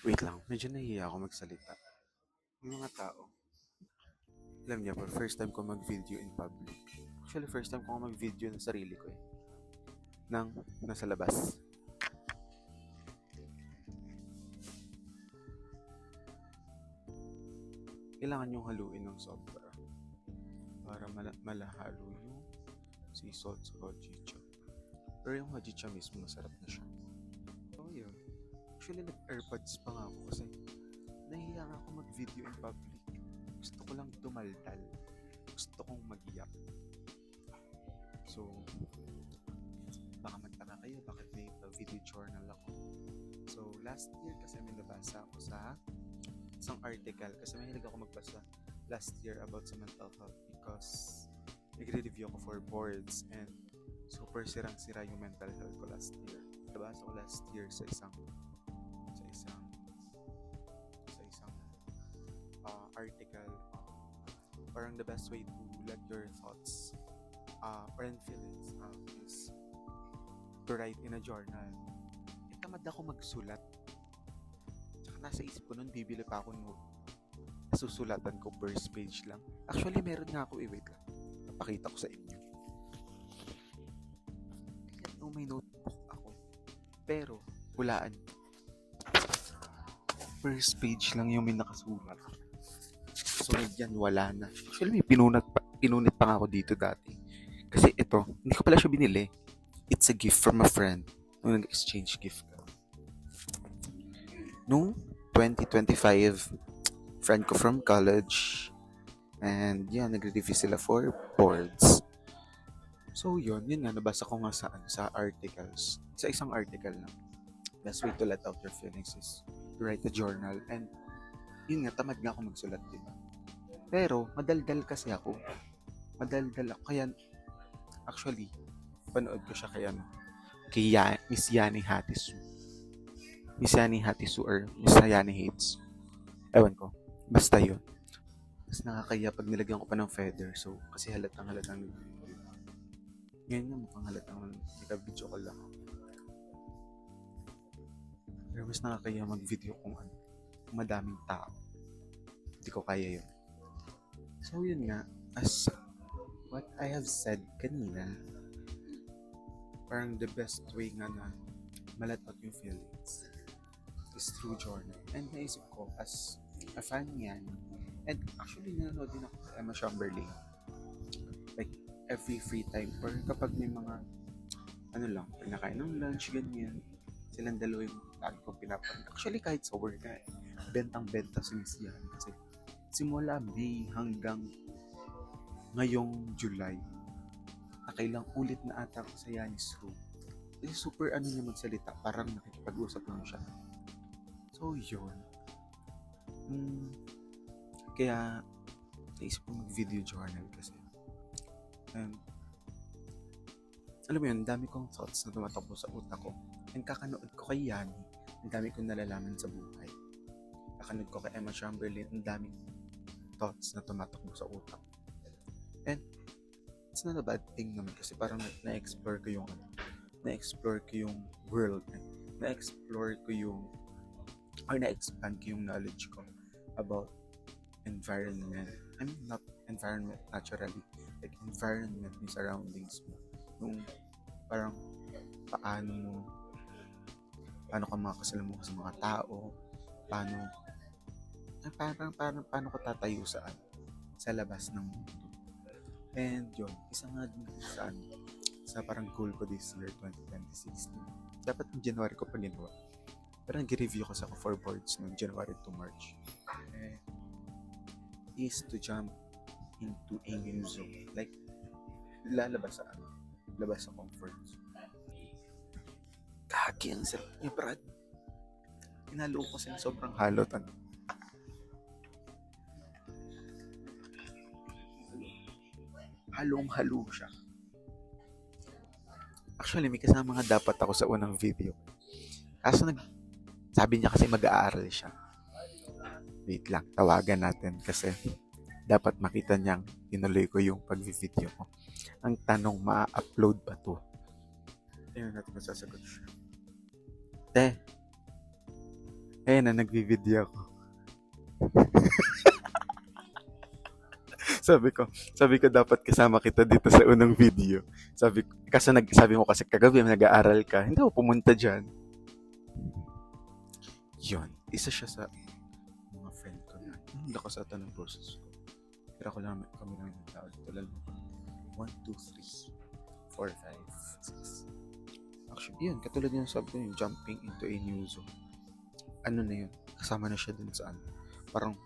Wait lang, medyo nahihiya ako magsalita. Yung mga tao, alam niya ba, first time ko mag-video in public. Actually, first time ko mag-video ng sarili ko eh. Nang nasa labas. Kailangan yung haluin ng sobra para malahalo yung sea salt sa hojicha. Pero yung hojicha mismo, masarap na siya. So, yun. Actually, nag-airpods pa nga ako kasi nahihiya nga ako mag-video in public. Gusto ko lang dumaldal. Gusto kong mag-iyak. So, baka magtaka kayo bakit may video journal ako. So, last year kasi may nabasa ako sa isang article kasi mahilig ako magbasa last year about sa mental health because nagre-review ako for boards and super sirang-sira yung mental health ko last year. Nabasa ko last year sa isang article, parang the best way to let your thoughts and feelings is to write in a journal. Tamad ako magsulat. Tsaka nasa isip ko nun, bibili pa ako note. Nasusulatan ko first page lang. Actually, meron nga ako, wait lang. Napakita ko sa inyo. Ayan, may notebook ako. Pero, hulaan. First page lang yung may nakasulat. So, yan, wala na. Actually, may pinunit pa nga ako dito dati. Kasi ito, hindi ko pala siya binili. It's a gift from a friend. Nung nag-exchange gift ka. Nung 2025, friend ko from college. And yan, nagre-review sila for boards. So yun nga, nabasa ko nga sa articles. Sa isang article lang. Best way to let out your feelings is to write a journal. And yun nga, tamad nga ako magsulat, diba? Pero, madaldal kasi ako. Kaya, actually, panood ko siya kay Miss Yani Hatisu. Miss Yani Hatisu or Miss Yani Hates. Ewan ko. Basta yun. Mas nakakaya pag nilagyan ko pa ng feather. So, kasi halatang. Ngayon nga mukhang halatang naka-video ko lang. Pero mas nakakaya mag-video kung madaming tao. Hindi ko kaya yun. So, yun nga. As what I have said kanina, parang the best way nga na malet out yung feelings is through journal. And naisip ko, as a fan yan, and actually nanonood din ako kay Emma Chamberlain. Like, every free time or kapag may mga pinakain ng lunch, ganyan, silang dalawa yung lagi kong pinapanood. Actually, kahit sa work na, bentang-benta si Miss Yan. Kasi simula May hanggang ngayong July, nakailang ulit na ata ako sa Yanis Room. Kasi super niya magsalita, parang nakikipag-usap lang siya. So, yun. Kaya, naisip ko mag-video journal kasi. And, alam mo yun, dami kong thoughts na tumatakbo sa utak ko. And kakanood ko kay Yani, ang dami kong nalalaman sa buhay. Kakanood ko kay Emma Chamberlain, ang daming thoughts na tumatakbo sa utak. And, it's not a bad thing naman kasi parang na-explore ko yung world. Na-explore ko na-expand ko yung knowledge ko about environment. I mean, not environment naturally. Like, environment, yung surroundings mo. Yung parang paano ka makakasalamuha sa mga tao, paano ko tatayo sa labas ng mundo. And yun, isa nga din sa parang goal ko this year, 2026. Dapat ng January ko pa ginawa. Pero nag-review ko sa for boards noong January to March. Is to jump into a new zone. Like, labas sa comfort zone. Kaki, ang sarap niya, Brad. Inalo ko kasi sobrang halot. Halong-halo siya. Actually, may kasama nga dapat ako sa unang video. Kaso sabi niya kasi mag-aaral siya. Wait lang, tawagan natin kasi dapat makita niyang tinuloy ko yung pag-video ko. Ang tanong, ma-upload ba to? Tingnan natin masasagot siya. Ngayon na nagvi-video ako. sabi ko dapat kasama kita dito sa unang video. Sabi mo kasi kagabi nag-aaral ka, hindi ako pumunta dyan. Yun, isa siya sa mga friend ko na lakas ata ng process ko. Pero kami lang yung tao dito lang. 1, 2, 3, 4, 5, 6. Actually, yun, katulad yung sabi ko yung jumping into a new zone. Ano na yun, kasama na siya dun sa parang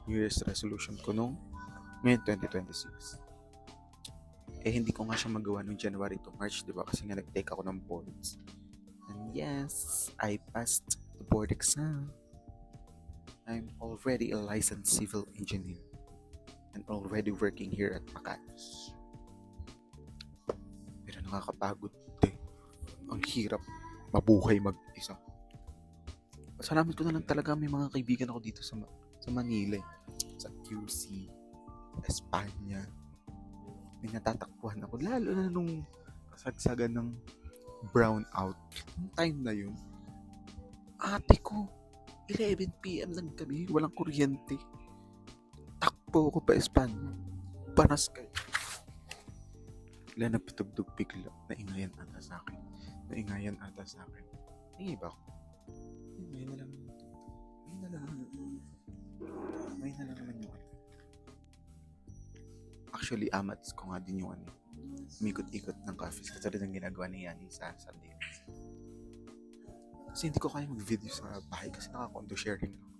New Year's resolution ko nung ngayon 2026. Hindi ko nga siya magawa noong January to March, di ba? Kasi nga nag-take ako ng boards. And yes, I passed the board exam. I'm already a licensed civil engineer and already working here at Makati. Pero nakakapagod din. Ang hirap mabuhay mag-isa. Salamat ko na lang talaga may mga kaibigan ako dito sa Manila. Sa QC, Espanya. May natatakbuhan ako. Lalo na nung kasagsagan ng brownout. Yung time na yun, ate ko, 11 PM lang kami, walang kuryente. Takbo ko pa Espanya. Panas kayo. Wala napitugtog bigla. Naingayan ata sa akin. May ba ako? May na lang naman yung Actually, amats ko nga din yung umikot-ikot ng coffees kasi rin ang ginagawa ni Yani sa Sunday. Kasi hindi ko kaya mag-video sa bahay kasi naka-condo sharing lang.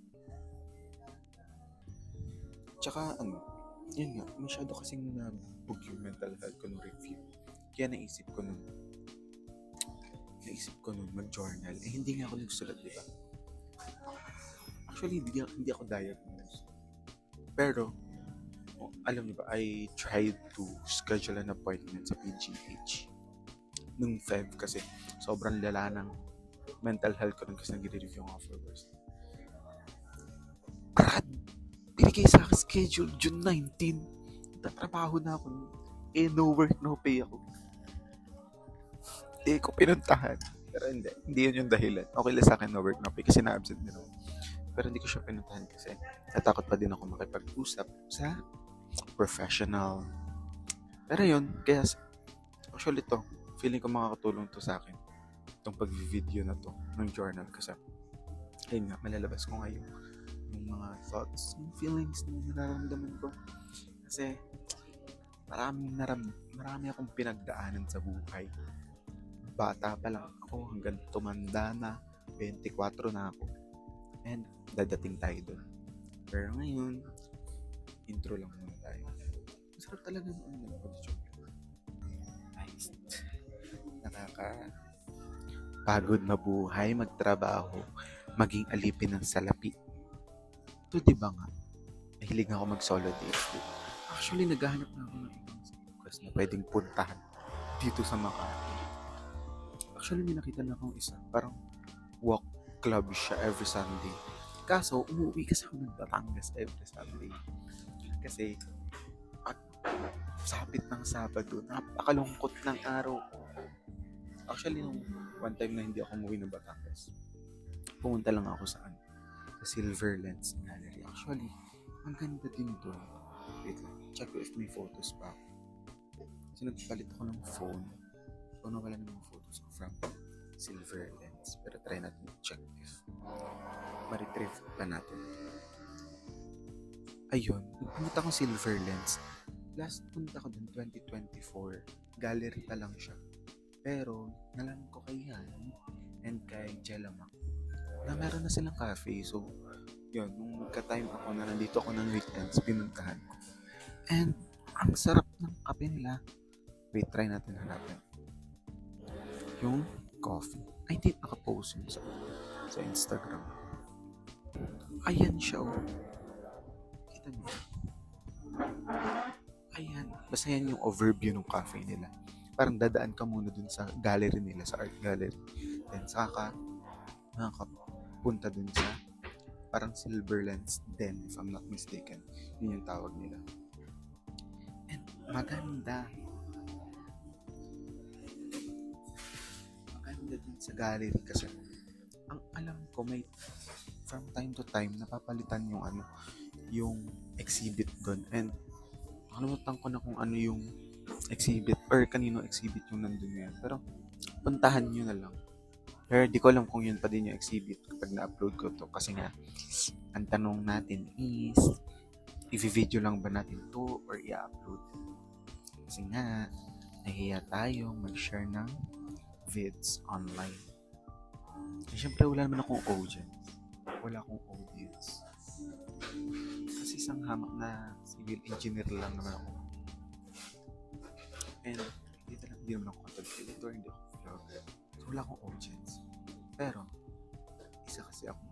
Tsaka yun nga, masyado kasing nabug yung mental health ko nung review. Kaya naisip ko nun mag-journal. Hindi nga ako nagsulat, di ba? Actually, hindi ako diagnosed. Pero, alam niyo ba, I tried to schedule an appointment sa PGH nung Feb kasi sobrang lala ng mental health ko kasi nag-review ng followers. Brad, binigay sa akin schedule June 19. Tatrabaho na ako. No work, no pay ako. Ko pinuntahan. Pero hindi yun yung dahilan. Okay lang sa akin no work, no pay kasi na-absent din ako. Pero hindi ko siya pinuntahan kasi natakot pa din ako makipag-usap sa professional. Pero yun, kaya actually to, feeling ko makakatulong to sa akin itong pag-video na to ng journal kasi ayun nga, malalabas ko ngayon yung mga thoughts, yung feelings na nararamdaman ko kasi marami akong pinagdaanan sa buhay. Bata pa lang ako hanggang tumanda na, 24 na ako and dadating tayo doon. Pero ngayon, intro lang muna tayo. Masarap talaga ng pag-chocolate. Nice. Nakakapagod mabuhay, magtrabaho, maging alipin ng salapi. Ito diba nga? Mahilig ako mag-solo days. Actually, naghahanap na ako ng ibang request na pwedeng puntahan dito sa Makati. Actually, may nakita na akong isa. Parang walk club siya every Sunday. Kaso, umuwi kasi ako ng Batangas every Sunday. Kasi, sabit ng Sabado, napakalungkot ng araw ko. Actually, nung one time na hindi ako umuwi ng Batangas, pumunta lang ako sa Silver Lens Gallery. Actually, ang ganda din doon. Wait lang, check ko if may photos pa. Kasi nagpalit ako ng phone. So, nawala ng mga photos ko from Silver Lens. Pero try natin check if ma-retrieve pa natin. Ayun, pumunta akong Silver Lens. Last punta ko dun 2024. Gallery pa lang siya. Pero, nalaman ko kay Han and kay Jelamak na meron na silang cafe. So, yun, nung ka-time ako na nandito ako ng weekends, pinuntahan ko. And, ang sarap ng kape nila. Wait, try natin hanapin. Yung coffee. I think nakapost yun sa Instagram. Ayan siya, oh. Kita niyo. Ayan. Basta yan yung overview ng cafe nila. Parang dadaan ka muna dun sa gallery nila, sa art gallery. Then, saka punta dun sa parang Silver Lens Den, if I'm not mistaken. Yun yung tawag nila. And maganda. Maganda din sa gallery kasi ang alam ko may from time to time, napapalitan yung yung exhibit doon. And nakalimutan ko na kung ano yung exhibit or kanino exhibit yung nandun ngayon. Pero puntahan nyo na lang. Pero di ko alam kung yun pa din yung exhibit kapag na-upload ko to. Kasi nga, ang tanong natin is, i-video lang ba natin to or i-upload? Kasi nga, nahiya tayo mag-share ng vids online. And syempre, wala naman akong audience. Wala akong audience. Kasi isang hamak na civil engineer lang naman ako. And hindi naman ako content editor, hindi ako vlogger. So, wala akong audience. Pero, isa kasi ako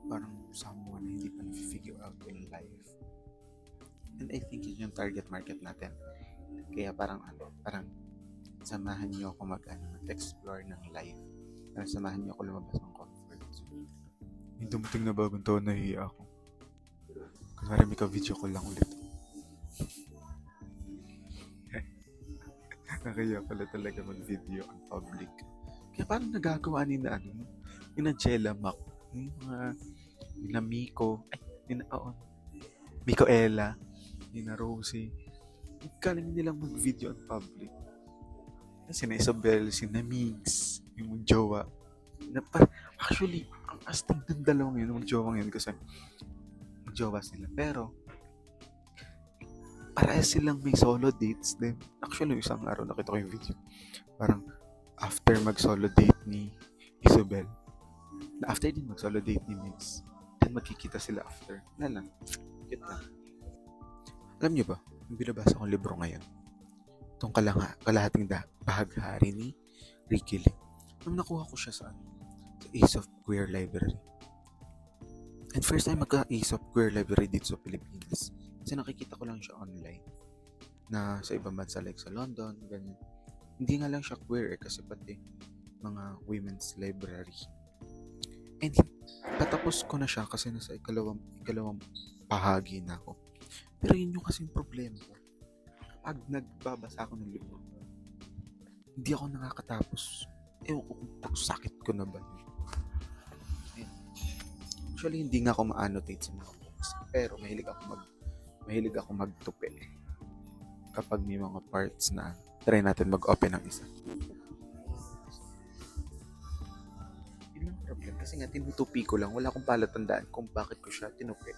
parang someone na hindi pa na-figure out in life. And I think yun yung target market natin. Kaya parang samahan niyo ako mag-explore ng life. Parang samahan niyo ako lumabas ng comfort zone. Yung dumating na bagong taon, nahiya ako. Kunwari may ka-video ko lang ulit. Nakaya pala talaga mag-video on public. Kaya parang nagagawa ni na Jella Mac, ni na Miko, Miko Ella, ni na Rosie. Galing nilang mag-video on public. Si na Isabel, si na Migs, yung jowa. Actually, ang astig ng dalawang yun, mag-jowa yun kasi mag-jowa sila. Pero, parehas silang may solo dates din. Actually, isang araw nakita ko yung video. Parang, after mag-solo date ni Isabel, after din mag-solo date ni Migs, then magkikita sila after. Lang. Cute lang. Alam niyo ba, yung binabasa kong libro ngayon, itong kalahating bahaghari ni Ricky Lee. Nung nakuha ko siya sa Ace of Queer Library. And first time magka-Ace of Queer Library dito sa Pilipinas. Kasi nakikita ko lang siya online. Na sa ibang bansa like sa London, ganyan. Hindi nga lang siya queer kasi pati mga women's library. And patapos ko na siya kasi nasa ikalawang bahagi na ako. Pero yun yung kasing problema ko. Pag nagbabasa ako ng libro, hindi ako nakakatapos. Ewan ko kung sakit ko na ba. Actually, hindi nga ako ma-annotate sa mga books. Pero mahilig ako magtupi. Kapag may mga parts na try natin mag-open ng isa. Yun ang problem. Kasi nga, tinutupi ko lang. Wala akong palatandaan kung bakit ko siya tinupi.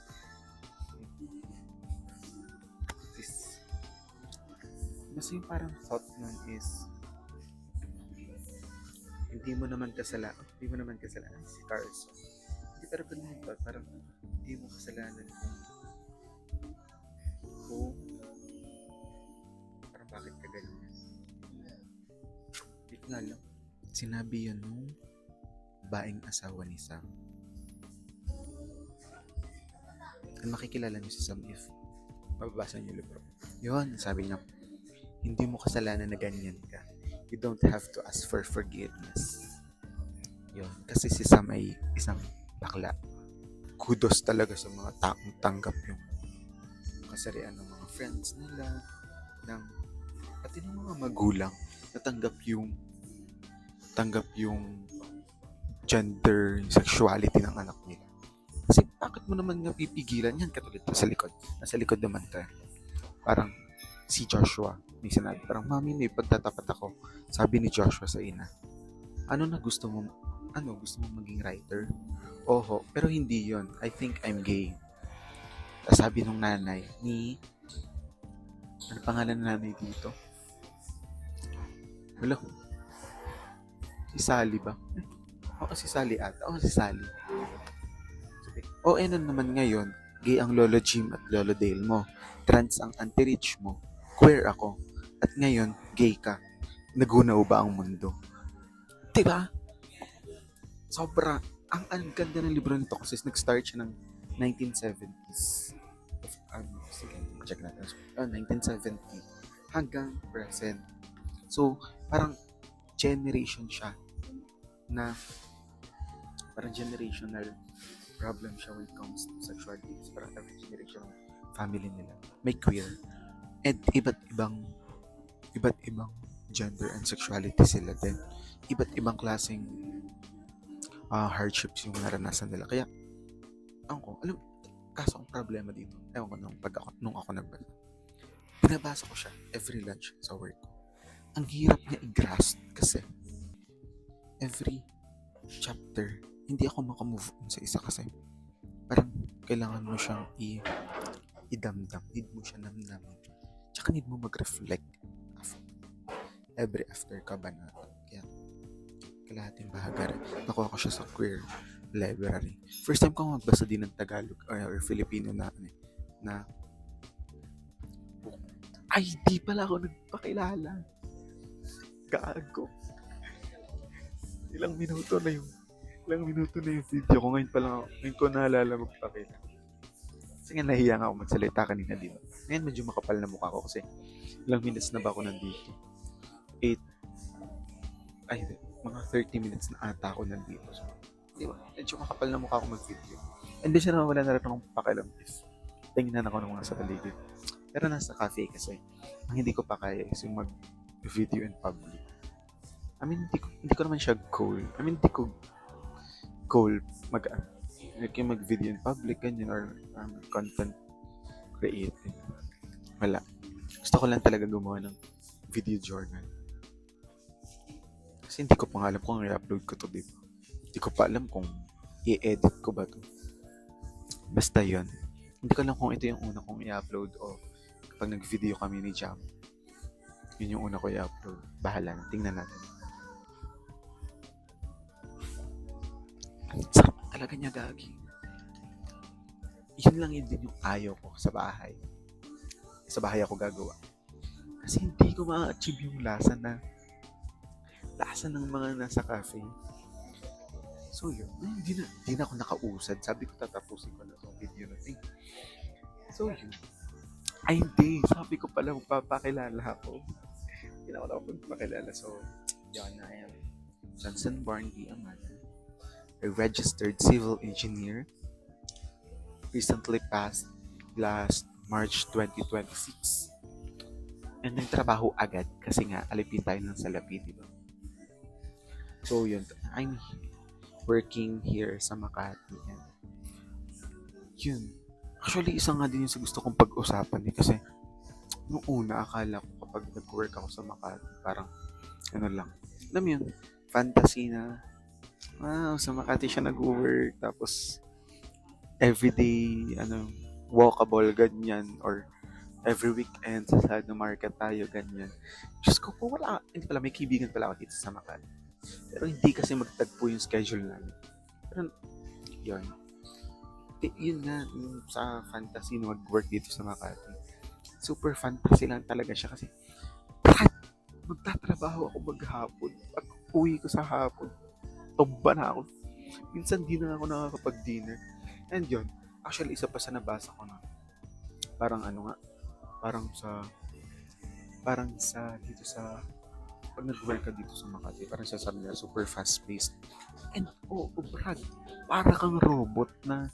Mas yung parang thought nun is hindi mo naman kasalanan si Carson. Hindi, pero ganun ba? Parang hindi mo kasalanan kung parang bakit ka ganyan. Hindi nga lang. Sinabi yun nung baing asawa ni Sam. At makikilala niyo si Sam if mababasa niyo libro. Yun, sabi niya, hindi mo kasalanan na ganyan ka. You don't have to ask for forgiveness. Yun. Kasi si Sam ay isang bakla. Kudos talaga sa mga taong tanggap yung kasarian ng mga friends nila, pati ng mga magulang na tanggap yung gender, sexuality ng anak nila. Kasi bakit mo naman nga pipigilan yan katulad sa likod? Nasa likod naman ka. Parang si Joshua, may sinabi, parang, "Mami, may pagtatapat ako." Sabi ni Joshua sa ina, gusto mo maging writer? Oho, pero hindi yon. I think I'm gay. Tapos sabi nung nanay, ano pangalan ng nanay dito? Hello? Si Sally ba? Oo, si Sally ata. Oo, si Sally. Ano naman ngayon, gay ang Lolo Jim at Lolo Dale mo. Trans ang Auntie Rich mo. Queer ako. At ngayon, gay ka. Nagunaw ba ang mundo? Diba? Sobra. Ang ganda ng libro nito kasi nag-start siya ng 1970s. Sige, check natin. 1970 hanggang present. So, parang generation siya na parang generational problem siya when it comes to sexuality. Parang every generation ng family nila may queer. And iba't ibang gender and sexuality sila din. Iba't ibang klaseng hardships yung naranasan nila. Kaya, kaso ang problema dito, ewan ko nung ako nagbasa. Binabasa ko siya every lunch sa work ko. Ang hirap niya i-grasp kasi every chapter, hindi ako makamove on sa isa kasi parang kailangan mo siyang idamdam, need mo siya namnamin. Tsaka need mo mag-reflect after ka banata. Kaya kalahating bahaga rin. Nakuha ko siya sa queer library. First time ko magbasa din ng Tagalog or Filipino na ay, di pala ako nagpakilala. Gago. Ilang minuto na yung video ko. Ngayon ko naalala magpakilala. Kasi nga nahiya nga ako magsalita kanina, di ba? Ngayon medyo makapal na mukha ko kasi ilang minutes na ba ako nandito? Mga 30 minutes na ata ako nandito. So, di ba? Medyo makapal na mukha ako mag-video. And di siya naman wala na rin akong pakialam if tingnan ako ng mga sa paligid. Pero nasa cafe kasi, ang hindi ko pa kaya is yung mag-video in public. I mean, hindi ko naman siya goal. I mean, hindi ko goal mag-video in public, ganyan, or content creating. Wala. Gusto ko lang talaga gumawa ng video journal. Kasi hindi ko pa alam kung i-upload ko to, diba? Hindi ko pa alam kung i-edit ko ba to. Basta yun. Hindi ko alam kung ito yung una kong i-upload o kapag nag-video kami ni Jam. Yun yung una ko i-upload. Bahala na. Tingnan natin. Sarap talaga niya, gagi. Yun lang yun din yung ayaw ko sa bahay. Sa bahay ako gagawa. Kasi hindi ko ma-achieve yung lasa ng mga nasa cafe. So yun, hindi na ako nakausad. Sabi ko tatapusin ko na itong video na thing. So yun. Ay hindi, sabi ko pala magpapakilala ako. Hindi na ako magpapakilala. So, yun na yan. Johnson Barnby Amanda, a registered civil engineer, recently passed last March 2026. And nagtrabaho agad kasi nga alipin tayo ng salapi, diba? So yun, I'm working here sa Makati. And yun, actually isa nga din yung sa gusto kong pag-usapan kasi noong una akala ko kapag nag-work ako sa Makati parang lang, alam mo yun, fantasy na sa Makati siya nag-work tapos everyday walkable ganyan, or every weekend sa Sado Market tayo ganyan. Diyos ko po, hindi pala, may kaibigan pala ako dito sa Makati, pero hindi kasi magtagpo yung schedule namin. Pero yun nga, sa fantasy na mag-work dito sa Makati, super fantasy lang talaga siya kasi magtatrabaho ako maghapon. Pag uwi ko sa hapon, tumba na ako. Minsan di na ako nakakapag-dinner. And yun, actually isa pa sa nabasa ko na parang dito sa pag nag-work ka dito sa Makati, parang sasabi nila super fast-paced. And brad, para kang robot na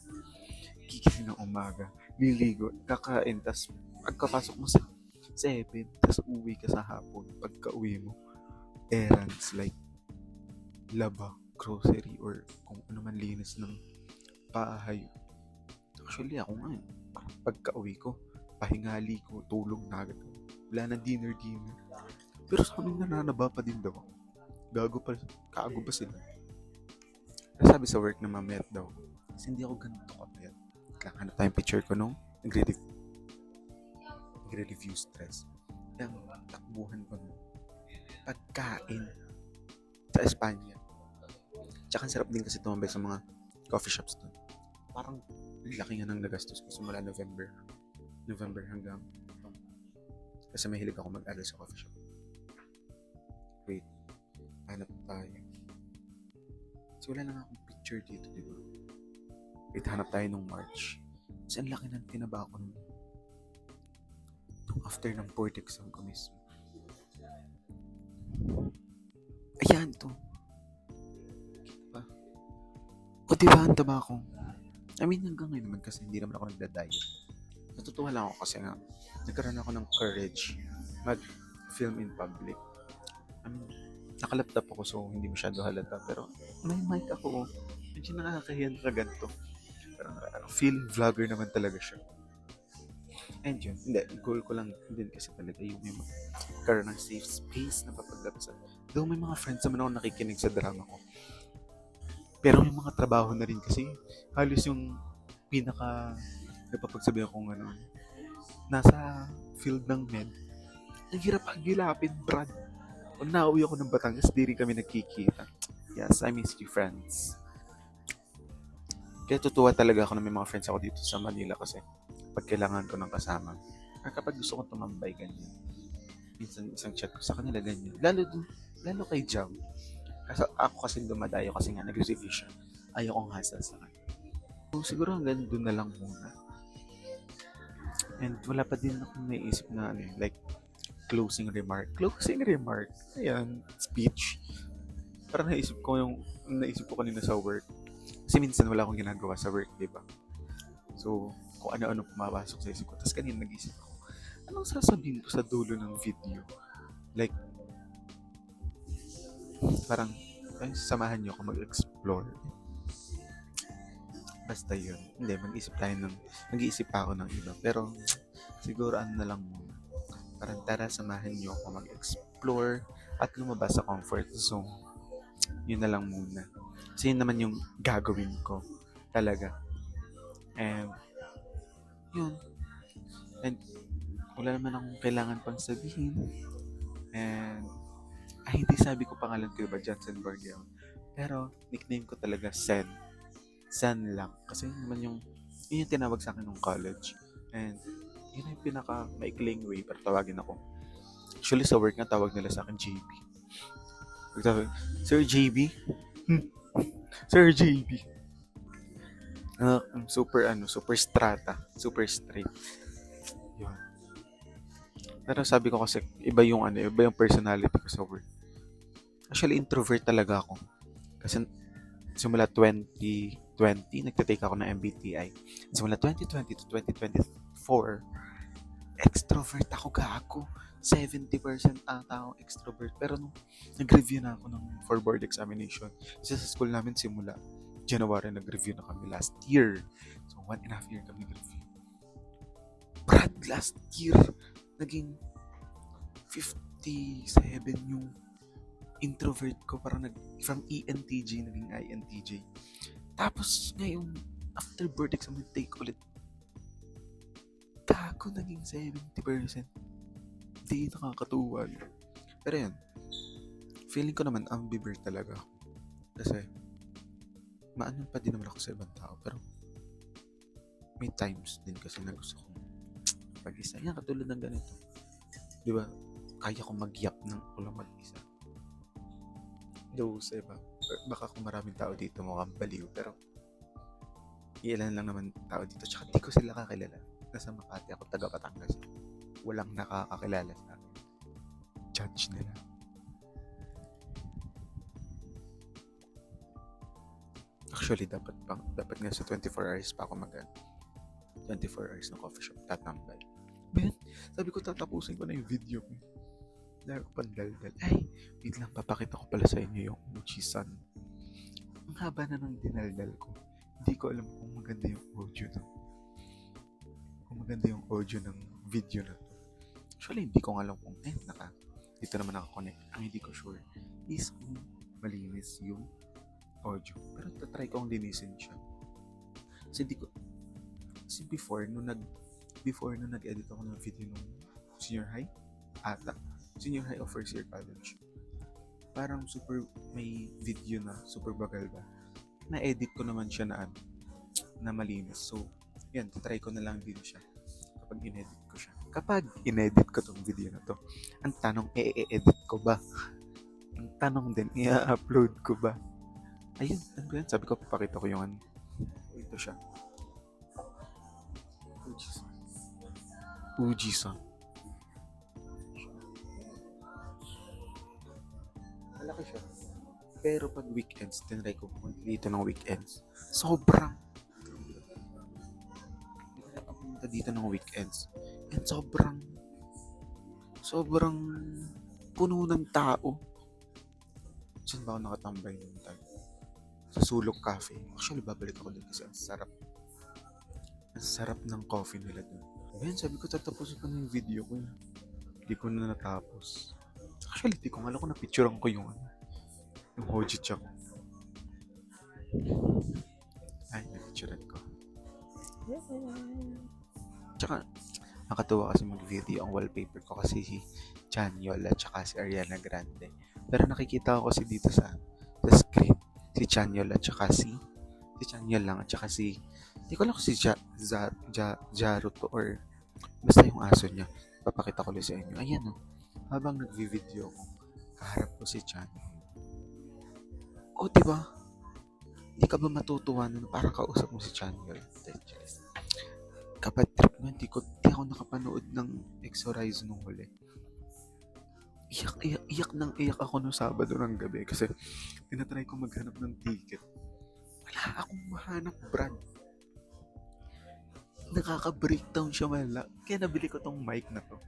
gigising ng umaga, liligo, kakain, tas pagkapasok mo sa 7, tas uwi ka sa hapon. Pagka uwi mo, errands like laba, grocery, or kung ano man linis ng bahay. Actually ako nga, pagka uwi ko, pahingali ko, tulog na agad. Wala na dinner. Pero sa amin nananaba pa din daw. Kaago ba sila? Sabi sa work na mamayat daw. Kasi hindi ako ganito kapayat. Kaya tayong picture ko nung nagre-review stress. Yung takbuhan ko nung pagkain sa Espanya. Tsaka sarap din kasi tumambay sa mga coffee shops doon. Parang laki nga ng nagastos ko simula November hanggang kasi mahilig ako mag-aral sa coffee shop. Wait, hanap tayo. So wala lang akong picture dito, diba? Wait, hanap tayo nung March. Kasi ang laki ng tinaba ko nung after ng board exam ko mismo. Ayan to. Diba? O diba ang taba ko? I mean, hanggang ngayon naman kasi hindi naman ako nagda-diet. Natutuwa lang ako kasi nga nagkaroon ako ng courage mag-film in public. I mean, Nakalaptop ako so hindi masyado halata. Pero may mic ako. Medyo nakakahiya na kaganto. Parang film vlogger naman talaga siya. And yun, hindi, goal ko lang din kasi talaga yung may magkaroon ng safe space na papaglabasan. Though may mga friends naman ako nakikinig sa drama ko. Pero may mga trabaho na rin kasi halos yung pinaka napapagsabihan kong ano, nasa field ng med. Ang hirap hagilapin, Brad. Pag nauwi ako ng Batangas, di rin kami nagkikita. Yes, I miss you, friends. Kaya tutuwa talaga ako na may mga friends ako dito sa Manila kasi pag kailangan ko ng kasama. Or kapag gusto kong tumambay, ganyan. Minsan isang chat ko sa kanila, ganyan. Lalo kay Jam. Kasi ako kasi dumadayo kasi nga nag-review siya. Ayaw kong hassle sa kanya. So, siguro hanggang doon na lang muna. And wala pa din akong naisip na ano, like closing remark. Closing remark. Ayan, speech. Parang naisip ko kanina sa work. Kasi minsan wala akong ginagawa sa work, di ba? So, kung ano-ano pumapasok sa isip ko. Tapos kanina nag-isip ako, anong sasabihin ko sa dulo ng video? Like, parang, ay, samahan niyo ako mag-explore. Basta yun. Hindi, mag-iisip pa ako ng iba. Pero, siguro ano na lang muna. Parang tara, samahan niyo ako mag-explore at lumabas sa comfort zone. Yun na lang muna. Kasi yun naman yung gagawin ko. Talaga. And, yun. And, wala naman akong kailangan pang sabihin. And, hindi sabi ko pangalan ko ba, Johnson Borgeo. Pero, nickname ko talaga Sen. Sen lang. Kasi yun naman yun yung tinawag sa akin nung college. And, yun yung pinaka-maikling way para tawagin ako. Actually, sa work nga, tawag nila sa akin JB. Pagtawag, Sir JB? Sir JB. Super strata. Super straight. Yun. Pero sabi ko kasi, iba yung personality ko sa work. Actually, introvert talaga ako. Kasi simula 2020, nagtatake ako ng MBTI. Simula 2020 to 2024, extrovert ako, gago. 70% ata ako extrovert. Pero nung nag-review na ako for board examination, kasi sa school namin simula January, nag-review na kami last year. So, 1.5 year kami nag-review. Brad, last year, naging 57 yung introvert ko. Parang from ENTJ, naging INTJ. Tapos, ngayon, after board exam, take ulit. Gago, naging 70%. Di nakakatuwa yun. Pero yan, feeling ko naman ambivert talaga ako. Kasi, maano pa din naman ako sa ibang tao. Pero, may times din kasi na gusto kong pag-isa. Yan, katulad ng ganito. Di ba? Kaya kong mag-yap ng ulang mag-isa. Though, sa iba, baka kung maraming tao dito mukhang baliw. Pero, ilan lang naman tao dito. Tsaka di ko sila kakilala. Nasa Makati ako, taga Batangas. Walang nakakakilala sa akin. Judge nila. Actually, dapat nga sa 24 hours pa ako 24 hours ng coffee shop tatambay. Ben, sabi ko tatapusin ko na yung video ko. Dahil ko pandaldal. Ay, wait lang, papakita ko pala sa inyo yung Uchi-san. Ang haba na ng dinaldal ko. Hindi ko alam kung maganda yung audio ng video na to. Actually, hindi ko alam kung dito naman naka-connect. Ang hindi ko sure is kung malinis yung audio. Pero tatry kong linisin siya. Kasi before nung nag-edit ako ng video nung senior high o first year college, parang super may video na super bagal ba. Na-edit ko naman siya na malinis. So, yan, tatry ko na lang din siya kapag inedit ko tong video na to. Ang tanong, i-edit ko ba? Ang tanong din, i-upload ko ba? Ayun, ano ba yan? Sabi ko, papakita ko yung ito siya. Uchi-san. Malaki siya. Pero pag weekends, tinry ko pumunta dito ng weekends. Sobrang dito ng weekends. And sobrang puno ng tao. dyan ba ako nakatambay nung time? Sa Sulok Cafe. Actually, babalik ako dun kasi ang sarap. Ang sarap ng coffee nila dun. Ayan, sabi ko tatapusin ko na yung video ko. Hindi ko na natapos. Actually, di ko nga alam kung napicturean ko yung yung hojicha ko. Ay, napicturean ko. Tsaka, nakatuwa kasi mag-video ang wallpaper ko kasi si Chanyol at tsaka si Ariana Grande. Pero nakikita ko kasi dito sa screen si Chanyol at tsaka si Chanyol lang at tsaka si hindi ko lang kung si Jaro to or basta yung aso niya. Papakita ko lang sa inyo. Ayan o. Habang nag-video ko, kaharap ko si Chanyol. O, diba? Hindi ka ba matutuwa na parang kausap mo si Chanyol? Kapag trip mo, di ako nakapanood ng Exorize nung huli. Iyak ako nung Sabado ng gabi kasi tinatry ko maghanap ng ticket. Wala akong mahanap, Brad. Nakaka-breakdown siya wala. Kaya nabili ko tong mic na to.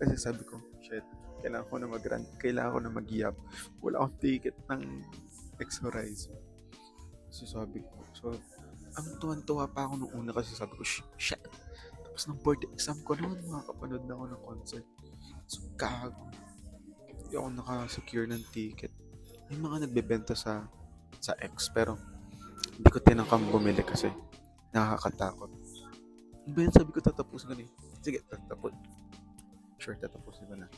Kasi sabi ko, shit, kailangan ko na mag-run. Kailangan ko na mag-yab. Wala akong ticket ng Exorize. So sabi ko, ang tuwan-tuwa pa ako nung una kasi sabi ko, shit. Tapos ng board exam ko noon, makakapanood na ako ng concert. So, gago. Hindi ako nakasecure ng ticket. May mga nagbebenta sa X, pero hindi ko tinangkang bumili kasi nakakatakot. Ano ba yan? Sabi ko tatapusin ko na eh. Sige, tatapos. Sure, tatapusin ko na.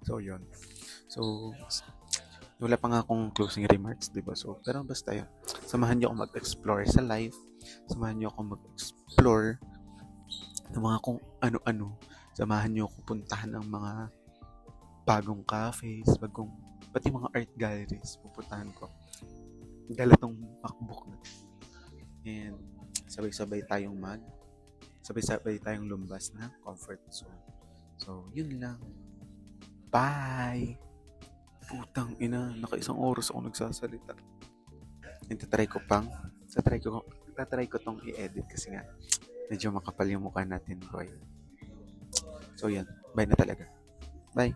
So, yun. So, wala pa nga akong closing remarks, diba? So, pero basta yun. Samahan niyo ako mag-explore sa life. Samahan niyo ako mag-explore ng mga kung ano-ano. Samahan niyo ako puntahan ng mga bagong cafes, pati mga art galleries. Pupuntahan ko. Dala tong MacBook na. And sabay-sabay tayong lumbas na comfort zone. So, yun lang. Bye! Putang ina, naka-1 oras ako nagsasalita. And tatry ko tong i-edit kasi nga medyo makapal yung mukha natin, boy. So yan, bye na talaga. Bye.